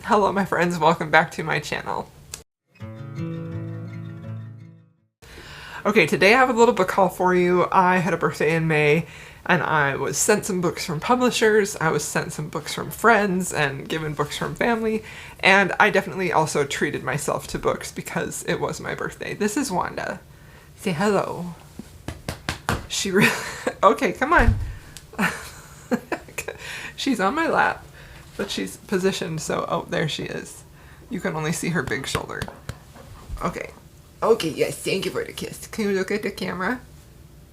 Hello my friends, welcome back to my channel. Okay, today I have a little book haul for you. I had a birthday in May and I was sent some books from publishers, I was sent some books from friends and given books from family, and I definitely also treated myself to books because it was my birthday. This is Wanda. Say hello. She really... Okay, come on. She's on my lap, but she's positioned so... Oh, there she is. You can only see her big shoulder. Okay. Okay, yes, thank you for the kiss. Can you look at the camera?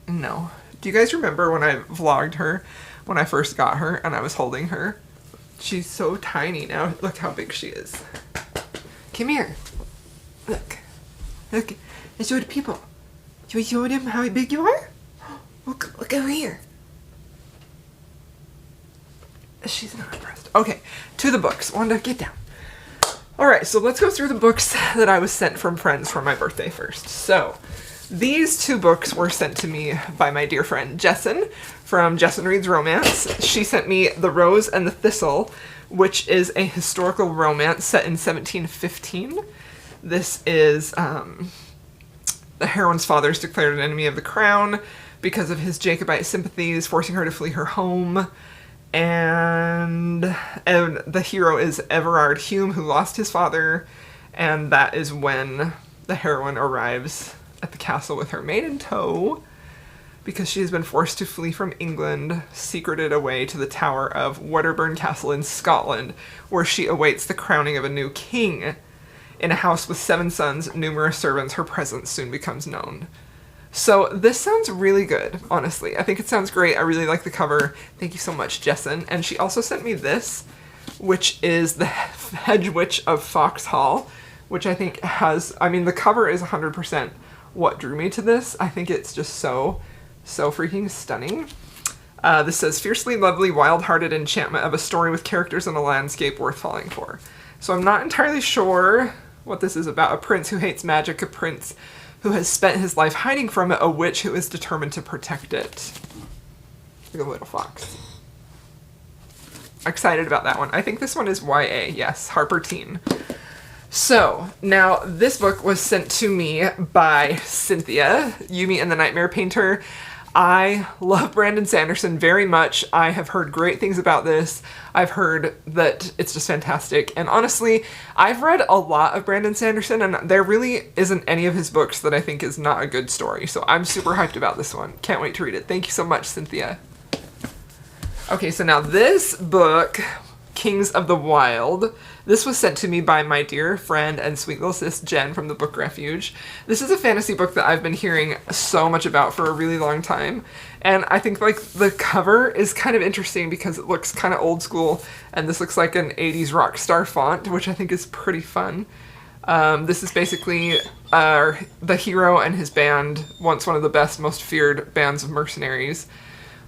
No. Do you guys remember when I vlogged her, when I first got her, and I was holding her? She's so tiny now. Look how big she is. Come here. Look. Look. Let's show the people. Should we show them how big you are? Look over here. She's not impressed. Okay, to the books. Wanda, get down. Alright, so let's go through the books that I was sent from friends for my birthday first. So, these two books were sent to me by my dear friend Jessin from Jessin Reads Romance. She sent me The Rose and the Thistle, which is a historical romance set in 1715. This is, the heroine's father is declared an enemy of the crown because of his Jacobite sympathies, forcing her to flee her home. And the hero is Everard Hume, who lost his father, and that is when the heroine arrives at the castle with her maid in tow, because she has been forced to flee from England, secreted away to the tower of Wedderburn Castle in Scotland, where she awaits the crowning of a new king. In a house with 7 sons, numerous servants, her presence soon becomes known. So this sounds really good, honestly. I think it sounds great. I really like the cover. Thank you so much, Jessin. And she also sent me this, which is the Hedge Witch of Foxhall, which I think has, I mean, the cover is 100% what drew me to this. I think it's just so freaking stunning. This says, fiercely lovely, wild-hearted enchantment of a story with characters and a landscape worth falling for. So I'm not entirely sure what this is about. A prince who hates magic, a prince who has spent his life hiding from it, a witch who is determined to protect it. Like a little fox. Excited about that one. I think this one is YA, yes, Harper Teen. So, now this book was sent to me by Cynthia, Yumi and the Nightmare Painter. I love Brandon Sanderson very much. I have heard great things about this. I've heard that it's just fantastic. And honestly, I've read a lot of Brandon Sanderson, and there really isn't any of his books that I think is not a good story. So I'm super hyped about this one. Can't wait to read it. Thank you so much, Cynthia. Okay, so now this book, Kings of the Wild, this was sent to me by my dear friend and sweet little sis Jen from the Book Refuge. This is a fantasy book that I've been hearing so much about for a really long time, and I think like the cover is kind of interesting because it looks kind of old school, and this looks like an 80s rock star font, which I think is pretty fun. This is basically the hero and his band, once one of the best, most feared bands of mercenaries.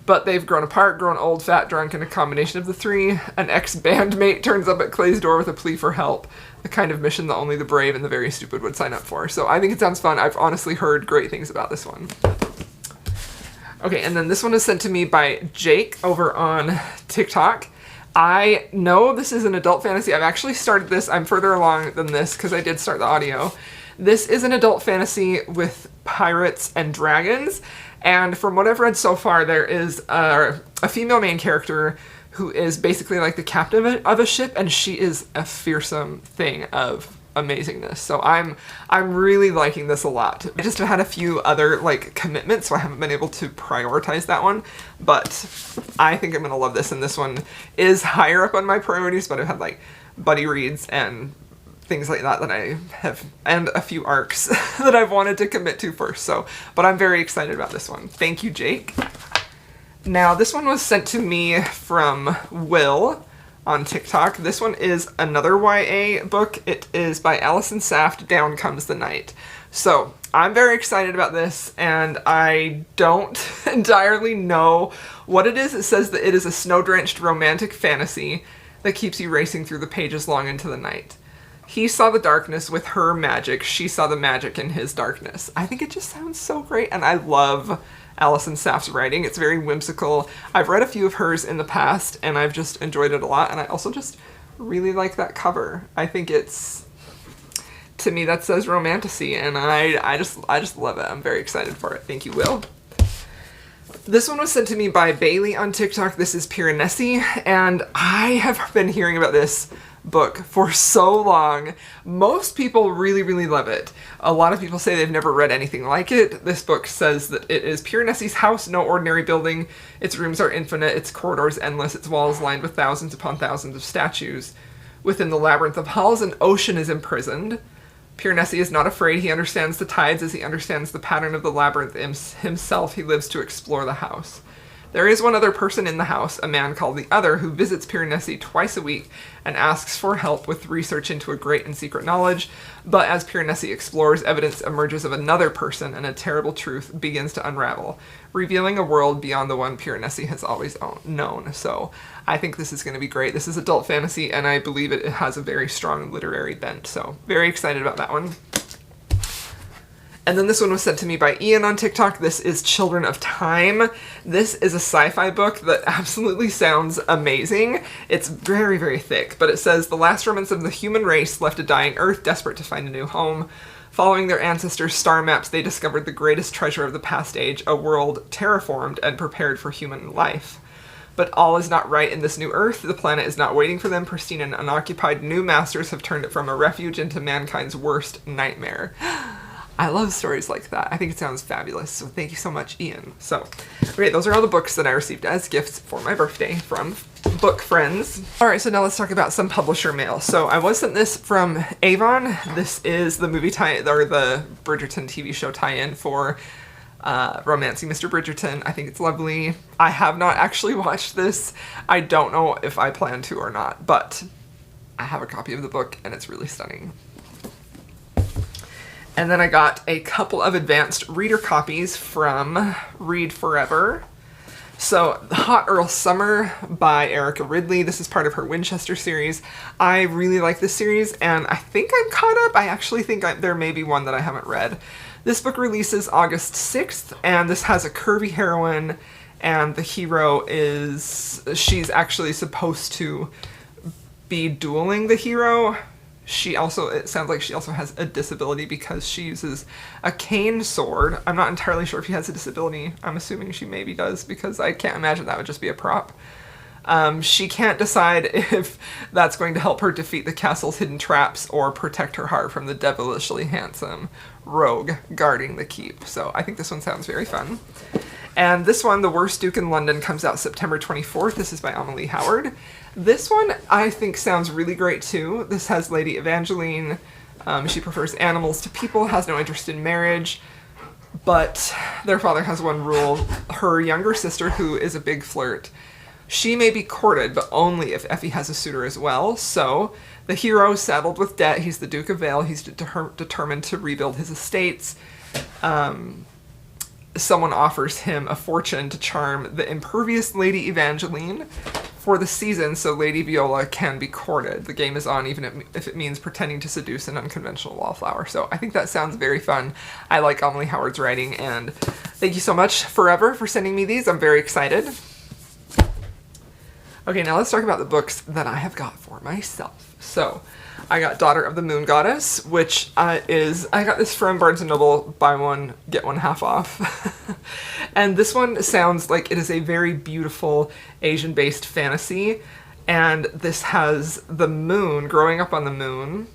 But they've grown apart, grown old, fat, drunk, and a combination of the three. An ex-bandmate turns up at Clay's door with a plea for help, the kind of mission that only the brave and the very stupid would sign up for. So I think it sounds fun. I've honestly heard great things about this one. Okay, and then this one is sent to me by Jake over on TikTok. I know this is an adult fantasy. I've actually started this. I'm further along than this because I did start the audio. This is an adult fantasy with pirates and dragons. And from what I've read so far, there is a female main character who is basically like the captain of a ship, and she is a fearsome thing of amazingness. So I'm really liking this a lot. I just have had a few other like commitments, so I haven't been able to prioritize that one, but I think I'm gonna love this, and this one is higher up on my priorities, but I've had like buddy reads and things like that I have, and a few arcs that I've wanted to commit to first. So, but I'm very excited about this one. Thank you, Jake. Now, this one was sent to me from Will on TikTok. This one is another YA book. It is by Allison Saft, Down Comes the Night. So, I'm very excited about this, and I don't entirely know what it is. It says that it is a snow-drenched romantic fantasy that keeps you racing through the pages long into the night. He saw the darkness with her magic. She saw the magic in his darkness. I think it just sounds so great, and I love Allison Saft's writing. It's very whimsical. I've read a few of hers in the past, and I've just enjoyed it a lot, and I also just really like that cover. I think it's, to me, that says romantasy, and I just love it. I'm very excited for it. Thank you, Will. This one was sent to me by Bailey on TikTok. This is Piranesi, and I have been hearing about this book for so long. Most people really, really love it. A lot of people say they've never read anything like it. This book says that it is Piranesi's house, no ordinary building. Its rooms are infinite, its corridors endless, its walls lined with thousands upon thousands of statues. Within the labyrinth of halls, an ocean is imprisoned. Piranesi is not afraid. He understands the tides as he understands the pattern of the labyrinth himself. He lives to explore the house. There is one other person in the house, a man called the Other, who visits Piranesi twice a week and asks for help with research into a great and secret knowledge. But as Piranesi explores, evidence emerges of another person, and a terrible truth begins to unravel, revealing a world beyond the one Piranesi has always known. So I think this is going to be great. This is adult fantasy, and I believe it has a very strong literary bent. So very excited about that one. And then this one was sent to me by Ian on TikTok. This is Children of Time. This is a sci-fi book that absolutely sounds amazing. It's very, very thick, but it says, the last remnants of the human race left a dying Earth, desperate to find a new home. Following their ancestors' star maps, they discovered the greatest treasure of the past age, a world terraformed and prepared for human life. But all is not right in this new Earth. The planet is not waiting for them. Pristine and unoccupied, new masters have turned it from a refuge into mankind's worst nightmare. I love stories like that. I think it sounds fabulous. So thank you so much, Ian. So, okay, those are all the books that I received as gifts for my birthday from book friends. All right, so now let's talk about some publisher mail. So I was sent this from Avon. This is the movie or the Bridgerton TV show tie-in for Romancing Mr. Bridgerton. I think it's lovely. I have not actually watched this. I don't know if I plan to or not, but I have a copy of the book and it's really stunning. And then I got a couple of advanced reader copies from Read Forever. So, Hot Earl Summer by Erica Ridley. This is part of her Winchester series. I really like this series, and I think I'm caught up. I actually think there may be one that I haven't read. This book releases August 6th, and this has a curvy heroine, and the hero she's actually supposed to be dueling the hero. It sounds like she also has a disability because she uses a cane sword. I'm not entirely sure if she has a disability. I'm assuming she maybe does because I can't imagine that would just be a prop. She can't decide if that's going to help her defeat the castle's hidden traps or protect her heart from the devilishly handsome rogue guarding the keep. So I think this one sounds very fun. And this one, The Worst Duke in London, comes out September 24th. This is by Amelie Howard. This one I think sounds really great too. This has Lady Evangeline. She prefers animals to people, has no interest in marriage, but their father has one rule. Her younger sister, who is a big flirt, she may be courted, but only if Effie has a suitor as well. So the hero, saddled with debt, he's the Duke of Vale, he's determined to rebuild his estates. Someone offers him a fortune to charm the impervious Lady Evangeline for the season so Lady Viola can be courted. The game is on even if it means pretending to seduce an unconventional wallflower. So I think that sounds very fun. I like Amelie Howard's writing, and thank you so much, Forever, for sending me these. I'm very excited. Okay, now let's talk about the books that I have got for myself. So, I got Daughter of the Moon Goddess, which I got this from Barnes & Noble, buy one, get one half off. And this one sounds like it is a very beautiful Asian-based fantasy, and this has the moon, growing up on the moon,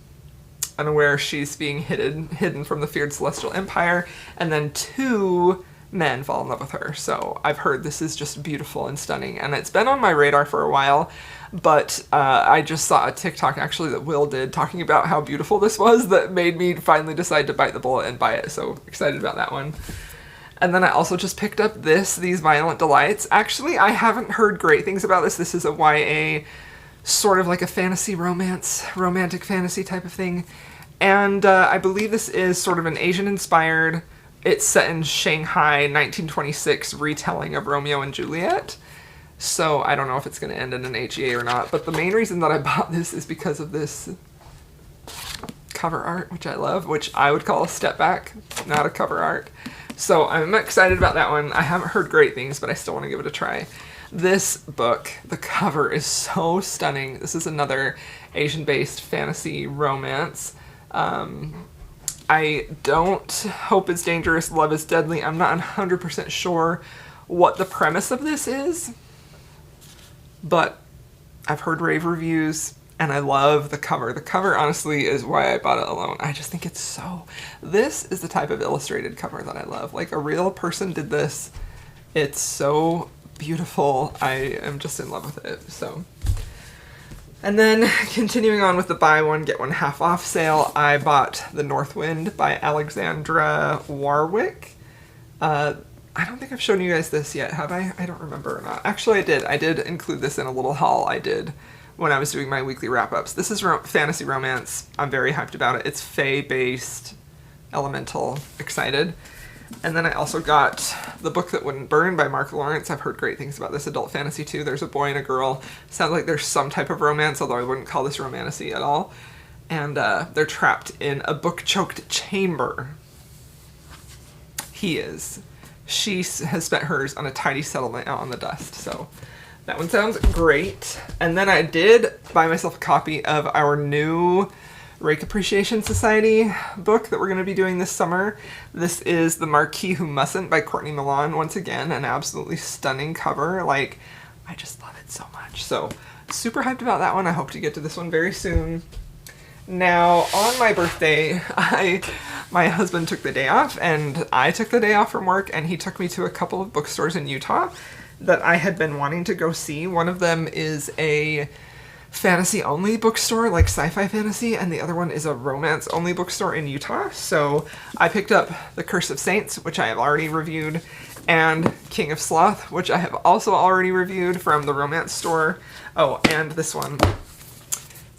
unaware she's being hidden from the feared celestial empire, and then two men fall in love with her. So I've heard this is just beautiful and stunning, and it's been on my radar for a while, but I just saw a TikTok actually that Will did talking about how beautiful this was that made me finally decide to bite the bullet and buy it. So excited about that one. And then I also just picked up These Violent Delights. Actually, I haven't heard great things about this. This is a YA, sort of like a fantasy romance, romantic fantasy type of thing. And I believe this is sort of an Asian-inspired, it's set in Shanghai, 1926 retelling of Romeo and Juliet. So I don't know if it's going to end in an HEA or not, but the main reason that I bought this is because of this cover art, which I love, which I would call a step back, not a cover art. So I'm excited about that one. I haven't heard great things, but I still want to give it a try. This book, the cover is so stunning. This is another Asian-based fantasy romance. I don't hope it's dangerous, love is deadly. I'm not 100% sure what the premise of this is, but I've heard rave reviews and I love the cover. The cover honestly is why I bought it alone. I just think it's so... This is the type of illustrated cover that I love. Like a real person did this. It's so beautiful. I am just in love with it. So, and then continuing on with the buy one get one half off sale, I bought The North Wind by Alexandra Warwick. I don't think I've shown you guys this yet, have I? I don't remember or not. Actually, I did. I did include this in a little haul I did when I was doing my weekly wrap-ups. This is fantasy romance. I'm very hyped about it. It's fae-based, elemental, excited. And then I also got The Book That Wouldn't Burn by Mark Lawrence. I've heard great things about this adult fantasy too. There's a boy and a girl. Sounds like there's some type of romance, although I wouldn't call this romantasy at all. And they're trapped in a book-choked chamber. He is. She has spent hers on a tidy settlement out on the dust, so that one sounds great. And then I did buy myself a copy of our new Rake Appreciation Society book that we're going to be doing this summer. This is The Marquis Who Mustn't by Courtney Milan. Once again, an absolutely stunning cover. Like, I just love it so much. So, super hyped about that one. I hope to get to this one very soon. Now, on my birthday, my husband took the day off, and I took the day off from work, and he took me to a couple of bookstores in Utah that I had been wanting to go see. One of them is a fantasy-only bookstore, like sci-fi fantasy, and the other one is a romance-only bookstore in Utah. So I picked up The Curse of Saints, which I have already reviewed, and King of Sloth, which I have also already reviewed from the romance store. Oh, and this one,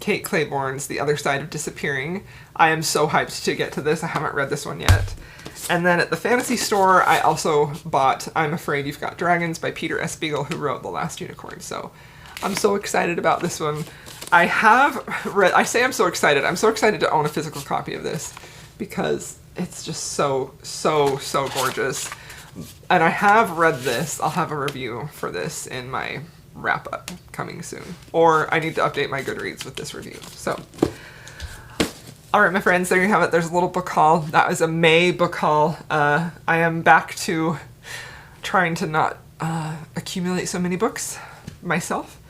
Kate Clayborne's The Other Side of Disappearing. I am so hyped to get to this. I haven't read this one yet. And then at the fantasy store, I also bought I'm Afraid You've Got Dragons by Peter S. Beagle, who wrote The Last Unicorn. So I'm so excited about this one. I say I'm so excited. I'm so excited to own a physical copy of this because it's just so gorgeous. And I have read this. I'll have a review for this in my wrap-up coming soon. Or I need to update my Goodreads with this review. So, alright my friends, there you have it. There's a little book haul. That was a May book haul. I am back to trying to not accumulate so many books myself.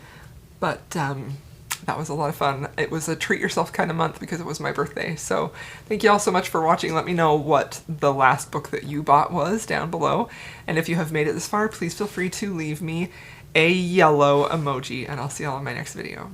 But that was a lot of fun. It was a treat yourself kind of month because it was my birthday. So thank you all so much for watching. Let me know what the last book that you bought was down below. And if you have made it this far, please feel free to leave me a yellow emoji, and I'll see y'all in my next video.